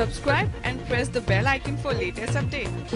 Subscribe and press the bell icon for latest updates.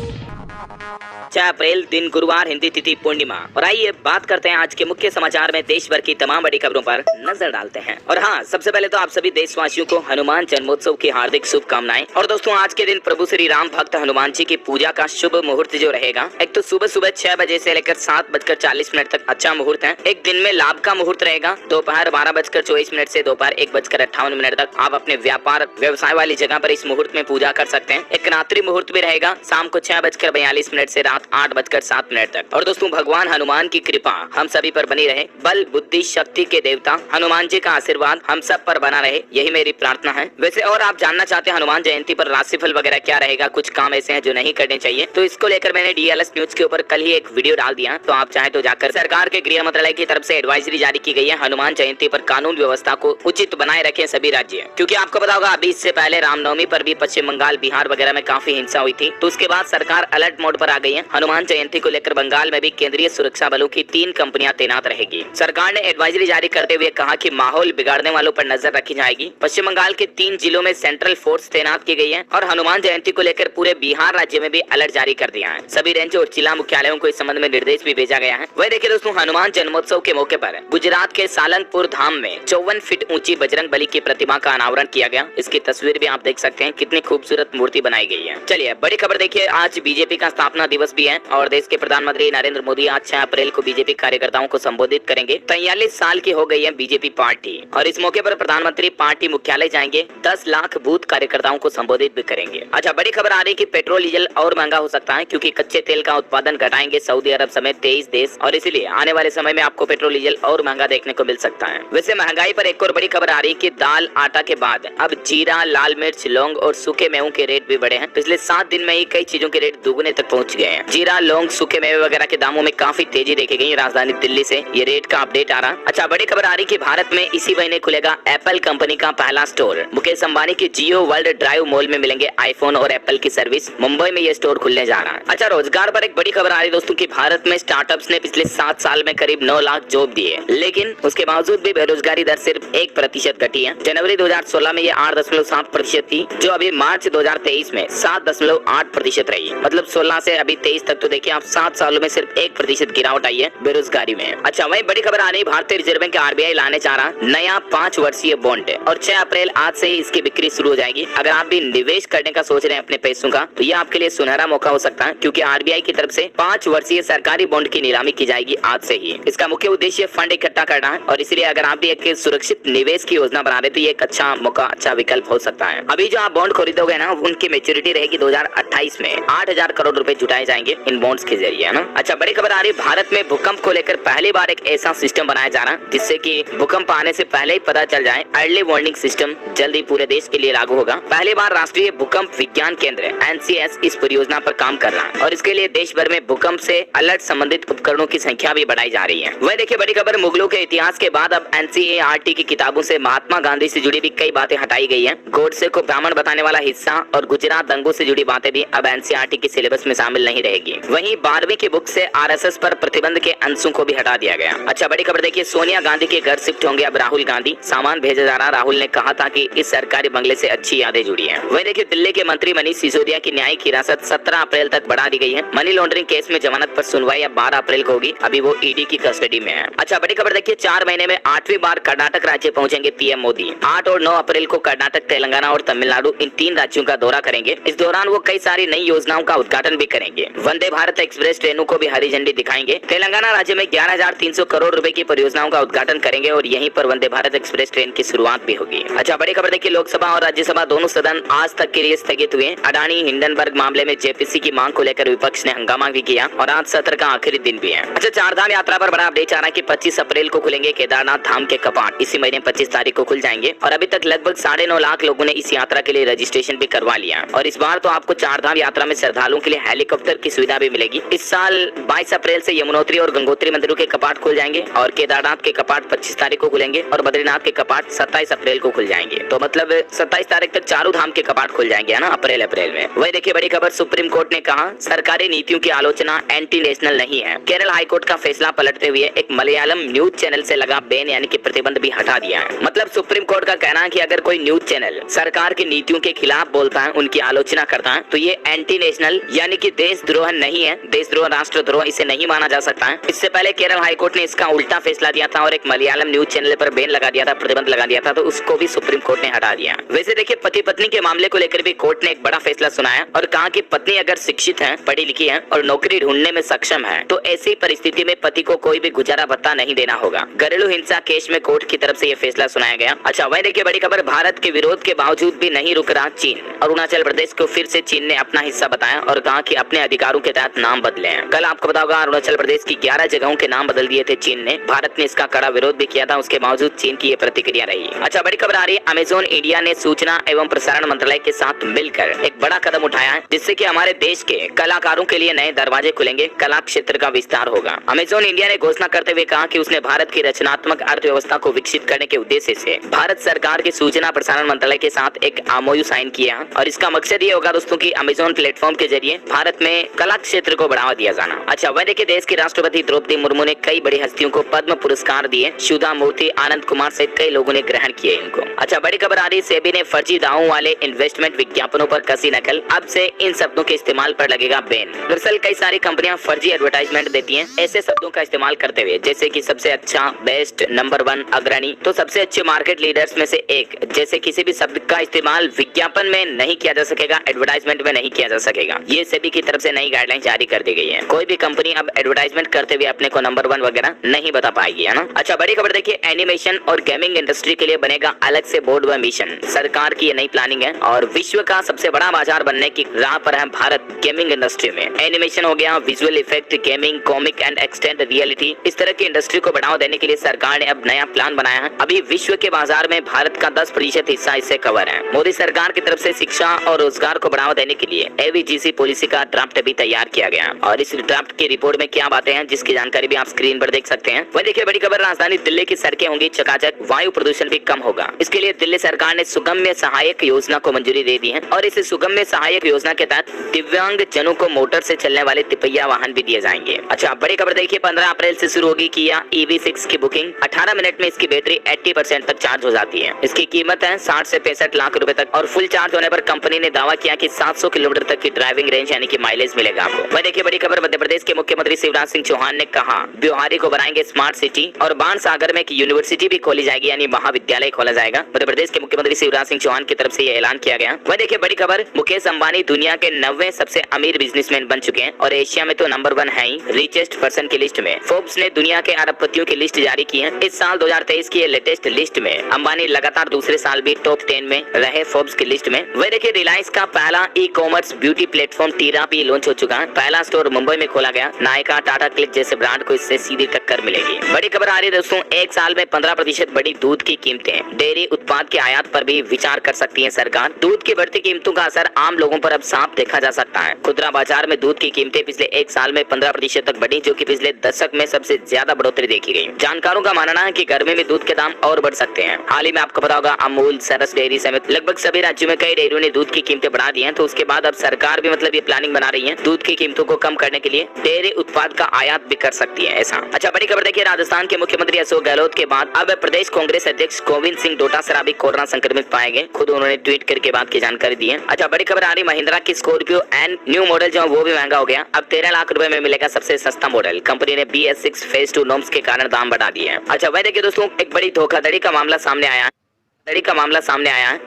6 अप्रैल दिन गुरुवार, हिंदी तिथि पूर्णिमा। और आइए बात करते हैं आज के मुख्य समाचार में देश भर की तमाम बड़ी खबरों पर नजर डालते हैं। और हाँ, सबसे पहले तो आप सभी देशवासियों को हनुमान जन्मोत्सव की हार्दिक शुभकामनाएं। और दोस्तों, आज के दिन प्रभु श्री राम भक्त हनुमान जी की पूजा का शुभ मुहूर्त जो रहेगा, एक तो सुबह 6 बजे से लेकर 7:40 तक अच्छा मुहूर्त है। एक दिन में लाभ का मुहूर्त रहेगा। दोपहर 12:24 से दोपहर 1:58 तक आप अपने व्यापार व्यवसाय वाली जगह पर इस मुहूर्त में पूजा कर सकते हैं। एक रात्रि मुहूर्त भी रहेगा शाम को 6:42 से रात 8:07 तक। और दोस्तों, भगवान हनुमान की कृपा हम सभी पर बनी रहे। बल बुद्धि शक्ति के देवता हनुमान जी का आशीर्वाद हम सब पर बना रहे, यही मेरी प्रार्थना है। वैसे और आप जानना चाहते हैं हनुमान जयंती पर राशिफल वगैरह क्या रहेगा, कुछ काम ऐसे हैं जो नहीं करने चाहिए, तो इसको लेकर मैंने DLS न्यूज के ऊपर कल ही एक वीडियो डाल दिया, तो आप चाहे तो जाकर। सरकार के गृह मंत्रालय की तरफ से एडवाइजरी जारी की गई है, हनुमान जयंती पर कानून व्यवस्था को उचित बनाए रखें सभी राज्य। क्योंकि आपको पता होगा अभी इससे पहले रामनवमी पर भी पश्चिम बंगाल, बिहार वगैरह में काफी हिंसा हुई थी, तो उसके बाद सरकार अलर्ट मोड पर आ गई है। हनुमान जयंती को लेकर बंगाल में भी केंद्रीय सुरक्षा बलों की 3 कंपनियां तैनात रहेगी। सरकार ने एडवाइजरी जारी करते हुए कहा कि माहौल बिगाड़ने वालों पर नजर रखी जाएगी। पश्चिम बंगाल के 3 जिलों में सेंट्रल फोर्स तैनात की गई है और हनुमान जयंती को लेकर पूरे बिहार राज्य में भी अलर्ट जारी कर दिया है। सभी रेंज और जिला मुख्यालयों को इस संबंध में निर्देश भी भेजा गया है। वही देखिए दोस्तों, हनुमान जन्मोत्सव के मौके पर गुजरात के सालंगपुर धाम में 54 फीट ऊंची बजरंग बली की प्रतिमा का अनावरण किया गया। इसकी तस्वीर भी आप देख सकते हैं, कितनी खूबसूरत मूर्ति बनाई गई है। चलिए बड़ी खबर देखिए, आज बीजेपी का स्थापना दिवस भी है और देश के प्रधानमंत्री नरेंद्र मोदी आज 6 अप्रैल को बीजेपी कार्यकर्ताओं को संबोधित करेंगे। 43 साल की हो गई है बीजेपी पार्टी और इस मौके पर प्रधानमंत्री पार्टी मुख्यालय जाएंगे। 10 लाख बूथ कार्यकर्ताओं को संबोधित भी करेंगे। अच्छा, बड़ी खबर आ रही है कि पेट्रोल डीजल और महंगा हो सकता है क्योंकि कच्चे तेल का उत्पादन घटाएंगे सऊदी अरब समेत 23 देश, और इसीलिए आने वाले समय में आपको पेट्रोल डीजल और महंगा देखने को मिल सकता है। वैसे महंगाई पर एक और बड़ी खबर आ रही है कि दाल आटा के बाद अब जीरा, लाल मिर्च, लौंग और सूखे मेवों के रेट भी बढ़े हैं। पिछले 7 दिन में ही कई चीजों के रेट दुगने तक पहुंच गए हैं। जीरा, लौंग, सूखे मेवे वगैरह के दामों में काफी तेजी देखी गई। राजधानी दिल्ली से ये रेट का अपडेट आ रहा। अच्छा, बड़ी खबर आ रही कि भारत में इसी महीने खुलेगा एप्पल कंपनी का पहला स्टोर। मुकेश अंबानी के जियो वर्ल्ड ड्राइव मॉल में मिलेंगे आईफोन और एप्पल की सर्विस। मुंबई में ये स्टोर खुलने जा रहा है। अच्छा, रोजगार पर एक बड़ी खबर आ रही है दोस्तों कि भारत में स्टार्टअप्स ने पिछले 7 साल में करीब 9 लाख जॉब दिए, लेकिन उसके बावजूद भी बेरोजगारी दर सिर्फ 1% घटी है। जनवरी 2016 में ये 8.7% थी, जो अभी मार्च 2023 में 7.8% रही। मतलब 16 से अभी 23 तक तो देखिए आप 7 सालों में सिर्फ 1% गिरावट आई है बेरोजगारी में। अच्छा, वही बड़ी खबर आ रही है, भारतीय रिजर्व बैंक RBI लाने जा रहा नया 5 वर्षीय बॉन्ड और 6 अप्रैल आज से ही इसकी बिक्री शुरू हो जाएगी। अगर आप भी निवेश करने का सोच रहे हैं अपने पैसों का, तो ये आपके लिए सुनहरा मौका हो सकता है क्योंकि RBI की तरफ से 5 वर्षीय सरकारी बॉन्ड की नीलामी की जाएगी आज से ही। इसका मुख्य उद्देश्य फंड इकट्ठा करना है और इसलिए अगर आप भी एक सुरक्षित निवेश की योजना बना रहे तो ये एक अच्छा मौका, अच्छा विकल्प हो सकता है। अभी जो आप बॉन्ड खरीदोगे ना, उनकी मैच्योरिटी रहेगी 2028 में। 8,000 करोड़ रुपए जुटाए जाएंगे इन बॉन्ड्स के जरिए, है ना। अच्छा, बड़ी खबर आ रही है, भारत में भूकंप को लेकर पहली बार एक ऐसा सिस्टम बनाया जा रहा है जिससे कि भूकंप आने से पहले ही पता चल जाए। अर्ली वार्निंग सिस्टम जल्दी पूरे देश के लिए लागू होगा। पहली बार राष्ट्रीय भूकंप विज्ञान केंद्र NCS इस परियोजना पर काम कर रहा है और इसके लिए देश भर में भूकंप से अलर्ट संबंधित उपकरणों की संख्या भी बढ़ाई जा रही है। वह देखिए बड़ी खबर, मुगलों के इतिहास के बाद अब NCERT की किताबों से महात्मा गांधी से जुड़ी भी कई बातें हटाई गई है। गोडसे को ब्राह्मण बताने वाला हिस्सा और गुजरात दंगों से जुड़ी बातें भी अब NCERT के सिलेबस में शामिल नहीं रहेगी। वहीं 12वीं की बुक से RSS पर प्रतिबंध के अंशों को भी हटा दिया गया। अच्छा, बड़ी खबर देखिए, सोनिया गांधी के घर शिफ्ट होंगे अब राहुल गांधी। सामान भेजा जा रहा। राहुल ने कहा था कि इस सरकारी बंगले से अच्छी यादें जुड़ी हैं। वही देखिए, दिल्ली के मंत्री मनीष सिसोदिया की न्यायिक हिरासत 17 अप्रैल तक बढ़ा दी गई है। मनी लॉन्ड्रिंग केस में जमानत पर सुनवाई अब 12 अप्रैल को होगी। अभी वो ED की कस्टडी में है। अच्छा, बड़ी खबर देखिए, 4 महीने में 8वीं बार कर्नाटक राज्य पहुंचेंगे PM मोदी। 8 और 9 अप्रैल को कर्नाटक, तेलंगाना और तमिलनाडु, इन 3 राज्यों का दौरा करेंगे। इस दौरान वो कई सारी नई योजनाओं का उद्घाटन भी करेंगे। वंदे भारत एक्सप्रेस ट्रेनों को भी हरी झंडी दिखाएंगे। तेलंगाना राज्य में 11,300 करोड़ रुपए की परियोजनाओं का उद्घाटन करेंगे और यहीं पर वंदे भारत एक्सप्रेस ट्रेन की शुरुआत भी होगी। अच्छा, बड़ी खबर देखिए, लोकसभा और राज्यसभा दोनों सदन आज तक के लिए स्थगित हुए। अडानी हिंडनबर्ग मामले में JPC की मांग को लेकर विपक्ष ने हंगामा भी किया और आज सत्र का आखिरी दिन भी है। अच्छा, 4 धाम यात्रा पर बड़ा अपडेट आ रहा है कि 25 अप्रैल को खुलेंगे केदारनाथ धाम के कपाट। इसी महीने 25 तारीख को खुल जाएंगे और अभी तक लगभग 9.5 लाख लोगों ने इस यात्रा के लिए रजिस्ट्रेशन भी करवा लिया और इस बार तो आपको 4 धाम यात्रा में श्रद्धालुओं के लिए हेलीकॉप्टर की सुविधा भी मिलेगी। इस साल 22 अप्रैल से यमुनोत्री और गंगोत्री मंदिरों के कपाट खुल जाएंगे और केदारनाथ के कपाट 25 तारीख को खुलेंगे और बद्रीनाथ के कपाट 27 अप्रैल को खुल जाएंगे। तो मतलब 27 तारीख तक चारों धाम के कपाट खुल जाएंगे, है ना, अप्रैल में। वही देखिए बड़ी खबर, सुप्रीम कोर्ट ने कहा सरकारी नीतियों की आलोचना एंटी नेशनल नहीं है। केरल हाईकोर्ट का फैसला पलटते हुए एक मलयालम न्यूज चैनल से लगा बैन यानी कि प्रतिबंध भी हटा दिया है। मतलब सुप्रीम कोर्ट का कहना है कि अगर कोई न्यूज चैनल सरकार की नीतियों राज्यों के खिलाफ बोलता है, उनकी आलोचना करता है, तो ये एंटी नेशनल यानी कि देशद्रोह नहीं है। देशद्रोह, राष्ट्रद्रोह इसे नहीं माना जा सकता है। इससे पहले केरल हाईकोर्ट ने इसका उल्टा फैसला दिया था और एक मलयालम न्यूज चैनल पर बैन लगा दिया था, प्रतिबंध लगा दिया था, तो उसको भी सुप्रीम कोर्ट ने हटा दिया। वैसे देखिए, पति पत्नी के मामले को लेकर भी कोर्ट ने एक बड़ा फैसला सुनाया और कहा कि पत्नी अगर शिक्षित है, पढ़ी लिखी है और नौकरी ढूंढने में सक्षम है तो ऐसी परिस्थिति में पति को कोई भी गुजारा भत्ता नहीं देना होगा। घरेलू हिंसा केस में कोर्ट की तरफ से ये फैसला सुनाया गया। अच्छा, वही देखिए बड़ी खबर, भारत के विरोध के बावजूद भी नहीं रुक रहा चीन। अरुणाचल प्रदेश को फिर से चीन ने अपना हिस्सा बताया और कहा कि अपने अधिकारों के तहत नाम बदले हैं। कल आपको पता होगा, अरुणाचल प्रदेश की 11 जगहों के नाम बदल दिए थे चीन ने। भारत ने इसका कड़ा विरोध भी किया था, उसके बावजूद चीन की ये प्रतिक्रिया रही। अच्छा, बड़ी खबर आ रही है, अमेजॉन इंडिया ने सूचना एवं प्रसारण मंत्रालय के साथ मिलकर एक बड़ा कदम उठाया है, जिससे कि हमारे देश के कलाकारों के लिए नए दरवाजे खुलेंगे, कला क्षेत्र का विस्तार होगा। अमेजॉन इंडिया ने घोषणा करते हुए कहा कि उसने भारत की रचनात्मक अर्थव्यवस्था को विकसित करने के उद्देश्य से भारत सरकार के सूचना प्रसारण मंत्रालय के साथ एक MOU साइन किया और इसका मकसद ये होगा दोस्तों की अमेजॉन प्लेटफॉर्म के जरिए भारत में कला क्षेत्र को बढ़ावा दिया जाना। अच्छा, वह देखिए, देश की राष्ट्रपति द्रौपदी मुर्मू ने कई बड़ी हस्तियों को पद्म पुरस्कार दिए। सुधा मूर्ति, आनंद कुमार सहित कई लोगों ने ग्रहण किए इनको। अच्छा, बड़ी खबर आ रही है, सेबी ने फर्जी दावों वाले इन्वेस्टमेंट विज्ञापनों पर कसी नकल। अब से इन शब्दों के इस्तेमाल पर लगेगा बैन। दरअसल कई सारी कंपनियां फर्जी एडवर्टाइजमेंट देती हैं ऐसे शब्दों का इस्तेमाल करते हुए, जैसे कि सबसे अच्छा, बेस्ट, नंबर 1, अग्रणी, तो सबसे अच्छे मार्केट लीडर्स में से एक, जैसे किसी भी शब्द का इस्तेमाल विज्ञापन में नहीं किया जा सकेगा, एडवर्टाइजमेंट में नहीं किया जा सकेगा। ये सेबी की तरफ से नई गाइडलाइन जारी कर दी गई है। कोई भी कंपनी अब एडवर्टाइजमेंट करते हुए अपने को नंबर 1 वगैरह नहीं बता पाएगी, है ना। अच्छा, बड़ी खबर देखिए, एनिमेशन और गेमिंग इंडस्ट्री के लिए बनेगा अलग से बोर्ड व मिशन। सरकार की ये नई प्लानिंग है और विश्व का सबसे बड़ा बाजार बनने की राह पर है भारत गेमिंग इंडस्ट्री में। एनिमेशन हो गया, visual effect, gaming, comic and extend reality, इस तरह की इंडस्ट्री को बढ़ावा देने के लिए सरकार ने अब नया प्लान बनाया है। अभी विश्व के बाजार में भारत का 10% हिस्सा इससे कवर है। मोदी सरकार की तरफ से शिक्षा और रोजगार को बढ़ावा देने के लिए AVGC पॉलिसी का ड्राफ्ट भी तैयार किया गया और इस ड्राफ्ट की रिपोर्ट में क्या बातें हैं जिसकी जानकारी भी आप स्क्रीन पर देख सकते हैं। वही देखिए बड़ी खबर, राजधानी दिल्ली की सड़कें होंगी चकाचक, वायु प्रदूषण भी कम होगा। इसके लिए दिल्ली सरकार ने सुगम्य सहायक योजना को मंजूरी दे दी है और इस सुगम्य सहायक योजना के तहत दिव्यांग जनों को मोटर से चलने वाले तिपहिया वाहन भी दिए जाएंगे। अच्छा, बड़ी खबर देखिए, 15 अप्रैल से शुरू होगी किया EV6 की बुकिंग। 18 मिनट में इसकी बैटरी 80% तक चार्ज हो जाती है। इसकी कीमत है 60 से 65 लाख रुपए तक और फुल चार्ज होने पर कंपनी ने दावा किया कि 700 किलोमीटर तक की ड्राइविंग रेंज यानी कि माइलेज मिलेगा आपको। वह देखिए बड़ी खबर, मध्य प्रदेश के मुख्यमंत्री शिवराज सिंह चौहान ने कहा ब्योहारी को बनाएंगे स्मार्ट सिटी और बाणसागर में एक यूनिवर्सिटी भी खोली जाएगी यानी महाविद्यालय खोला जाएगा। मध्य प्रदेश के मुख्यमंत्री शिवराज सिंह चौहान की तरफ से यह ऐलान किया गया। वह देखिए बड़ी खबर, मुकेश अंबानी दुनिया के 90वें सबसे अमीर बिजनेसमैन बन चुके हैं और एशिया में तो नंबर 1 है ही रिचेस्ट पर्सन की लिस्ट में। फोर्ब्स ने दुनिया के अरबपतियों की लिस्ट जारी की है। इस साल 2023 की लेटेस्ट लिस्ट में अंबानी लगातार दूसरे साल भी टॉप 10 में रहे फोर्ब्स की लिस्ट में। वह देखिए, रिलायंस का पहला ई-कॉमर्स ब्यूटी प्लेटफॉर्म टीरा भी लॉन्च हो चुका है। पहला स्टोर मुंबई में खोला गया। नायका, टाटा क्लिक जैसे ब्रांड को इससे सीधी टक्कर मिलेगी। बड़ी खबर आ रही है दोस्तों, एक साल में 15% बढ़ी दूध की कीमतें। डेयरी उत्पाद के आयात पर भी विचार कर सकती है सरकार। दूध की बढ़ती कीमतों का असर आम लोगों पर अब साफ देखा जा सकता है। खुदरा बाजार में दूध की कीमतें पिछले एक साल में 15% तक बढ़ी, जो कि पिछले दशक में सबसे ज्यादा बढ़ोतरी देखी गई। जानकारों का मानना है कि गर्मी में दूध के दाम और बढ़ सकते हैं। हाल ही में आपको पता होगा, अमूल, सरस डेयरी समेत लगभग सभी राज्यों में कई डेयरियों ने दूध की कीमतें बढ़ा दी हैं। तो उसके बाद अब सरकार भी मतलब ये प्लानिंग बना रही है दूध की कीमतों को कम करने के लिए डेयरी उत्पाद का आयात भी कर सकती है ऐसा। अच्छा, बड़ी खबर देखिए, राजस्थान के मुख्यमंत्री अशोक गहलोत के बाद अब प्रदेश कांग्रेस अध्यक्ष गोविंद सिंह डोटासरा भी कोरोना संक्रमित पाए गए। खुद उन्होंने ट्वीट करके बात की जानकारी दी है। अच्छा, बड़ी खबर आ रही, महिंद्रा की स्कॉर्पियो एंड न्यू मॉडल जो वो भी महंगा हो गया। अब 13 लाख रुपए में मिलेगा सबसे सस्ता मॉडल। कंपनी ने BS6 फेज 2 नॉर्म्स के कारण दाम बढ़ा दिए हैं। अच्छा, वह देखिए दोस्तों, एक बड़ी धोखाधड़ी का मामला सामने आया है।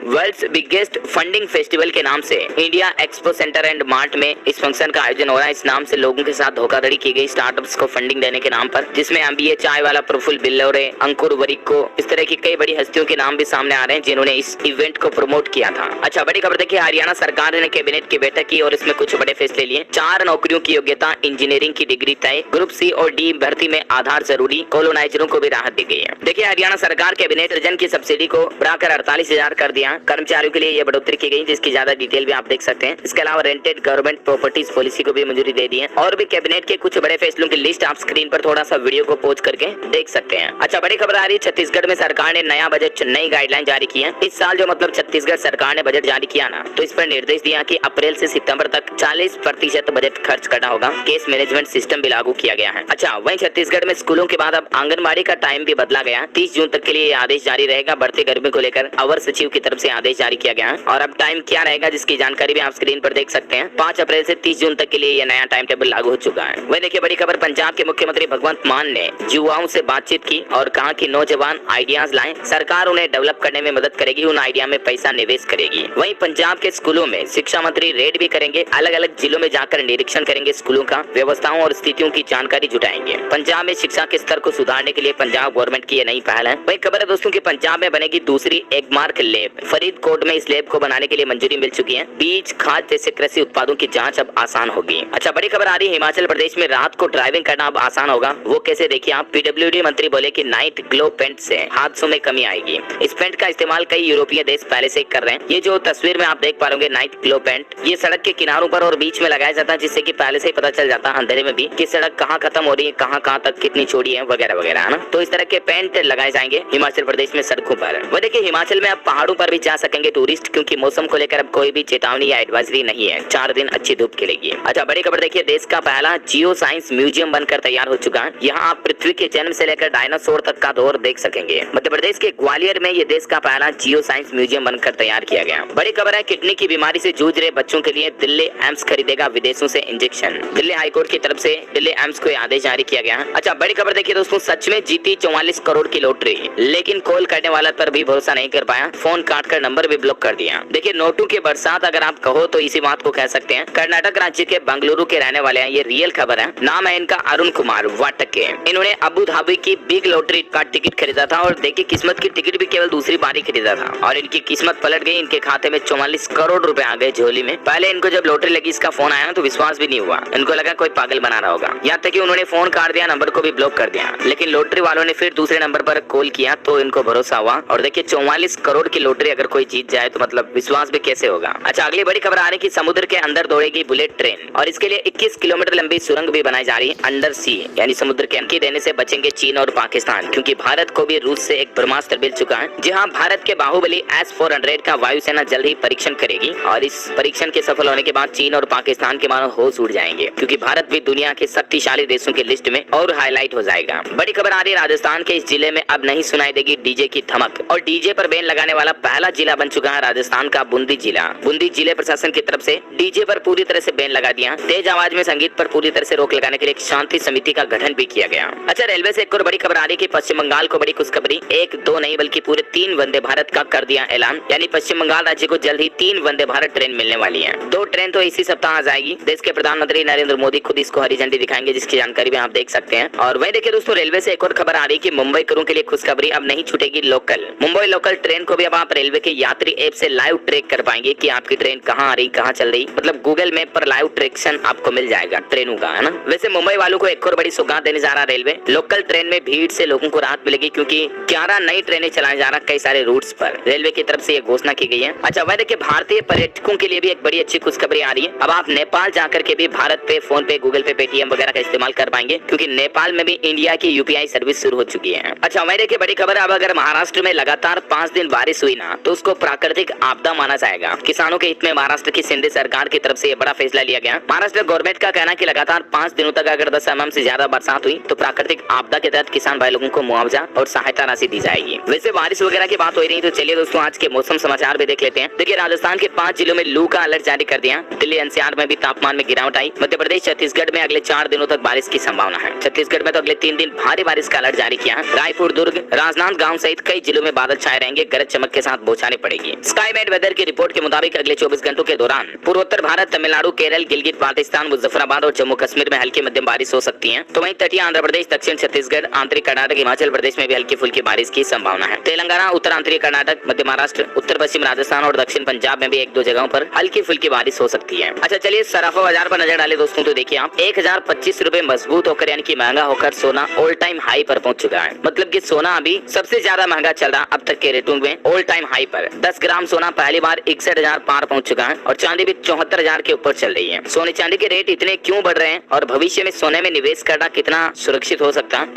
वर्ल्ड्स बिगेस्ट फंडिंग फेस्टिवल के नाम से India expo centre and mart में इस फंक्शन का आयोजन हो रहा है। इस नाम से लोगों के साथ धोखाधड़ी की गई स्टार्टअप्स को फंडिंग देने के नाम पर, जिसमें MBA चाय वाला प्रफुल्ल बिल्लौरे, अंकुर वरिको, इस तरह की कई बड़ी हस्तियों के नाम भी सामने आ रहे हैं जिन्होंने इस इवेंट को प्रमोट किया था। अच्छा, बड़ी खबर देखिए, हरियाणा सरकार ने कैबिनेट की बैठक की और इसमें कुछ बड़े फैसले लिए। 4 नौकरियों की योग्यता, इंजीनियरिंग की डिग्री तय, ग्रुप C और D भर्ती में आधार जरूरी, कॉलोनाइजरों को भी राहत दी गई है। देखिए, हरियाणा सरकार कैबिनेट अर्जन की सब्सिडी को बढ़ाकर 48,000 कर दिया। कर्मचारियों के लिए ये बढ़ोतरी की गई, जिसकी ज्यादा डिटेल भी आप देख सकते हैं। इसके अलावा रेंटेड गवर्नमेंट प्रॉपर्टीज पॉलिसी को भी मंजूरी दे दी है और भी कैबिनेट के कुछ बड़े फैसलों की लिस्ट आप स्क्रीन पर थोड़ा सा वीडियो को पॉज करके देख सकते हैं। अच्छा, बड़ी खबर आ रही है, छत्तीसगढ़ में सरकार ने नया बजट, नई गाइडलाइन जारी की है। इस साल जो मतलब छत्तीसगढ़ सरकार ने बजट जारी किया ना, तो इस पर निर्देश दिया कि अप्रैल से सितंबर तक 40% बजट खर्च करना होगा। केस मैनेजमेंट सिस्टम भी लागू किया गया है। अच्छा, वहीं छत्तीसगढ़ में स्कूलों के बाद अब आंगनबाड़ी का टाइम भी बदला गया। 30 जून तक के लिए आदेश जारी रहेगा। बढ़ते गर्मी को को लेकर अवर सचिव की तरफ से आदेश जारी किया गया है। और अब टाइम क्या रहेगा जिसकी जानकारी भी आप स्क्रीन पर देख सकते हैं। 5 अप्रैल से 30 जून तक के लिए यह नया टाइम टेबल लागू हो चुका है। वही देखिए बड़ी खबर, पंजाब के मुख्यमंत्री भगवंत मान ने युवाओं से बातचीत की और कहा कि नौजवान आइडियाज लाएं, सरकार उन्हें डेवलप करने में मदद करेगी, उन आइडिया में पैसा निवेश करेगी। वहीं पंजाब के स्कूलों में शिक्षा मंत्री रेड भी करेंगे, अलग अलग जिलों में जाकर निरीक्षण करेंगे, स्कूलों का व्यवस्थाओं और स्थितियों की जानकारी जुटाएंगे। पंजाब में शिक्षा के स्तर को सुधारने के लिए पंजाब गवर्नमेंट की यह नई पहल है। वही खबर है दोस्तों की पंजाब में बनेगी दूसरी एगमार्क लैब। फरीदकोट में इस लैब को बनाने के लिए मंजूरी मिल चुकी है। बीज, खाद जैसे कृषि उत्पादों की जांच अब आसान होगी। अच्छा, बड़ी खबर आ रही है, हिमाचल प्रदेश में रात को ड्राइविंग करना अब आसान होगा। वो कैसे, देखिए आप। पीडब्ल्यूडी मंत्री बोले कि नाइट ग्लो पेंट से हादसों में कमी आएगी। इस पेंट का इस्तेमाल कई यूरोपीय देश पहले से कर रहे हैं। ये जो तस्वीर में आप देख पा रहे नाइट ग्लो पेंट, ये सड़क के किनारों पर और बीच में लगाया जाता है, जिससे कि पहले से ही पता चल जाता है अंधेरे में भी कि सड़क कहाँ खत्म हो रही है, कहाँ तक कितनी चौड़ी है, वगैरह वगैरह, है ना। तो इस तरह के पेंट लगाए जाएंगे हिमाचल प्रदेश में सड़कों पर। वह देखिए हिमाचल में अब पहाड़ों पर भी जा सकेंगे टूरिस्ट, क्योंकि मौसम को लेकर अब कोई भी चेतावनी या एडवाइजरी नहीं है। 4 दिन अच्छी धूप खिलेगी। अच्छा, बड़ी खबर देखिए, देश का पहला जियो साइंस म्यूजियम बनकर तैयार हो चुका है। यहाँ आप पृथ्वी के जन्म से लेकर डायनासोर तक का दौर देख सकेंगे। मध्य प्रदेश के ग्वालियर में ये देश का पहला जियो साइंस म्यूजियम बनकर तैयार किया गया। बड़ी खबर है, किडनी की बीमारी से जूझ रहे बच्चों के लिए दिल्ली एम्स खरीदेगा विदेशों से इंजेक्शन। दिल्ली हाईकोर्ट की तरफ से दिल्ली एम्स को आदेश जारी किया गया है। अच्छा, बड़ी खबर देखिए दोस्तों, सच में जीती 44 करोड़ की लॉटरी, लेकिन कॉल करने वाला पर भी भरोसा नहीं कर पाया, फोन काटकर नंबर भी ब्लॉक कर दिया। देखिए नोटों की बरसात अगर आप कहो तो इसी बात को कह सकते हैं। कर्नाटक राज्य के बेंगलुरु के रहने वाले हैं, ये रियल खबर है। नाम है इनका अरुण कुमार वाटके। इन्होंने अबू धाबी की बिग लॉटरी का टिकट खरीदा था और देखिए किस्मत की टिकट भी केवल दूसरी बारी खरीदा था और इनकी किस्मत पलट गई। इनके खाते में 44 करोड़ रुपए आ गए झोली में। पहले इनको जब लॉटरी लगी, इसका फोन आया तो विश्वास भी नहीं हुआ, इनको लगा कोई पागल बना रहा होगा। यहाँ तक कि उन्होंने फोन काट दिया, नंबर को भी ब्लॉक कर दिया। लेकिन लॉटरी वालों ने फिर दूसरे नंबर पर कॉल किया तो इनको भरोसा हुआ। और देखिए 44 करोड़ की लॉटरी अगर कोई जीत जाए तो मतलब विश्वास भी कैसे होगा। अच्छा, अगली बड़ी खबर आ रही है, समुद्र के अंदर दौड़ेगी बुलेट ट्रेन और इसके लिए 21 किलोमीटर लंबी सुरंग भी बनाई जा रही है अंडर सी, यानी समुद्र के अंदर देने से बचेंगे चीन और पाकिस्तान, क्योंकि भारत को भी रूस से एक ब्रह्मास्त्र मिल चुका है। जी हाँ, भारत के बाहुबली S-400 का वायुसेना जल्द ही परीक्षण करेगी और इस परीक्षण के सफल होने के बाद चीन और पाकिस्तान के मानो होश उड़ जाएंगे, क्योंकि भारत भी दुनिया के शक्तिशाली देशों की लिस्ट में और हाईलाइट हो जाएगा। बड़ी खबर आ रही है, राजस्थान के इस जिले में अब नहीं सुनाई देगी डीजे की धमक और डीजे पर बैन लगाने वाला पहला जिला बन चुका है राजस्थान का बूंदी जिला। बूंदी जिले प्रशासन की तरफ से डीजे पर पूरी तरह से बैन लगा दिया। तेज आवाज में संगीत पर पूरी तरह से रोक लगाने के लिए एक शांति समिति का गठन भी किया गया। अच्छा, रेलवे से एक और बड़ी खबर आ रही है कि पश्चिम बंगाल को बड़ी खुशखबरी, 1-2 नहीं बल्कि पूरे 3 वंदे भारत का कर दिया ऐलान, यानी पश्चिम बंगाल राज्य को जल्द ही 3 वंदे भारत ट्रेन मिलने वाली है। 2 ट्रेन तो इसी सप्ताह आ जाएगी। देश के प्रधानमंत्री नरेंद्र मोदी खुद इसको हरी झंडी दिखाएंगे, जिसकी जानकारी भी आप देख सकते हैं। और वही देखिए दोस्तों, रेलवे से एक और खबर आ रही है कि मुंबई करों के लिए खुशखबरी, अब नहीं छूटेगी लोकल। मुंबई लोकल ट्रेन को भी अब आप रेलवे के यात्री ऐप से लाइव ट्रैक कर पाएंगे कि आपकी ट्रेन कहाँ आ रही, कहाँ चल रही, मतलब गूगल मैप पर लाइव ट्रैक्शन आपको मिल जाएगा ट्रेनों का, है ना। वैसे मुंबई वालों को एक और बड़ी सौगात देने जा रहा रेलवे। लोकल ट्रेन में भीड़ से लोगों को राहत मिलेगी, क्योंकि 11 नई ट्रेनें चलाए जा रहा कई सारे रूट्स पर। रेलवे की तरफ से ये घोषणा की गई है। अच्छा, वह देखिए भारतीय पर्यटकों के लिए भी एक बड़ी अच्छी खुशखबरी आ रही है। अब आप नेपाल जाकर के भी भारत पे, फोन पे, गूगल पे, पेटीएम वगैरह का इस्तेमाल कर पाएंगे, क्योंकि नेपाल में भी इंडिया की यूपीआई सर्विस शुरू हो चुकी है। अच्छा, वह देखिए बड़ी खबर, अब अगर महाराष्ट्र में लगातार 5 दिन बारिश हुई ना तो उसको प्राकृतिक आपदा माना जाएगा। किसानों के हित में महाराष्ट्र की शिंदे सरकार की तरफ से बड़ा फैसला लिया गया। महाराष्ट्र गवर्नमेंट का कहना कि लगातार 5 दिनों तक अगर 10 mm से ज्यादा बरसात हुई तो प्राकृतिक आपदा के तहत किसान भाई लोगों को मुआवजा और सहायता राशि दी जाएगी। वैसे बारिश वगैरह की बात हो रही है तो चलिए दोस्तों आज के मौसम समाचार भी देख लेते हैं। देखिए राजस्थान के 5 जिलों में लू का अलर्ट जारी कर दिया। दिल्ली एनसीआर में भी तापमान में गिरावट आई। मध्य प्रदेश छत्तीसगढ़ में अगले 4 दिनों तक बारिश की संभावना है। छत्तीसगढ़ में तो अगले 3 दिन भारी बारिश का अलर्ट जारी किया। रायपुर, दुर्ग, राजनांदगांव सहित कई जिलों में बादल छाए रहेंगे, गरज चमक के साथ बौछारें पड़ेगी। स्काईमेट वेदर की रिपोर्ट के मुताबिक अगले 24 घंटों के दौरान पूर्वोत्तर भारत, तमिलनाडु, केरल, गिलगित बाल्टिस्तान, मुजफ्फराबाद और जम्मू कश्मीर में हल्की मध्यम बारिश हो सकती है। तो वहीं तटीय आंध्र प्रदेश, दक्षिण छत्तीसगढ़, आंतरिक कर्नाटक, हिमाचल प्रदेश में भी हल्की फुल्की बारिश की संभावना है। तेलंगाना, उत्तर आंतरिक कर्नाटक, मध्य महाराष्ट्र, उत्तर पश्चिम राजस्थान और दक्षिण पंजाब में भी 1-2 जगहों पर हल्की फुल्की बारिश हो सकती है। अच्छा चलिए सराफा बाजार पर नजर डाले दोस्तों, तो देखिए आप 1025 रुपए मजबूत होकर यानी कि महंगा होकर सोना ऑल टाइम हाई पर पहुंच चुका है। मतलब कि सोना अभी सबसे ज्यादा महंगा चल रहा अब तक के रेटों में, ऑल टाइम हाई पर। 10 ग्राम सोना पहली बार 61,000 पार पहुंच चुका है और चांदी भी 74,000 के ऊपर चल रही है। सोने चांदी के रेट इतने क्यों बढ़ रहे हैं और भविष्य में सोने में निवेश करना कितना सुरक्षित हो सकता है,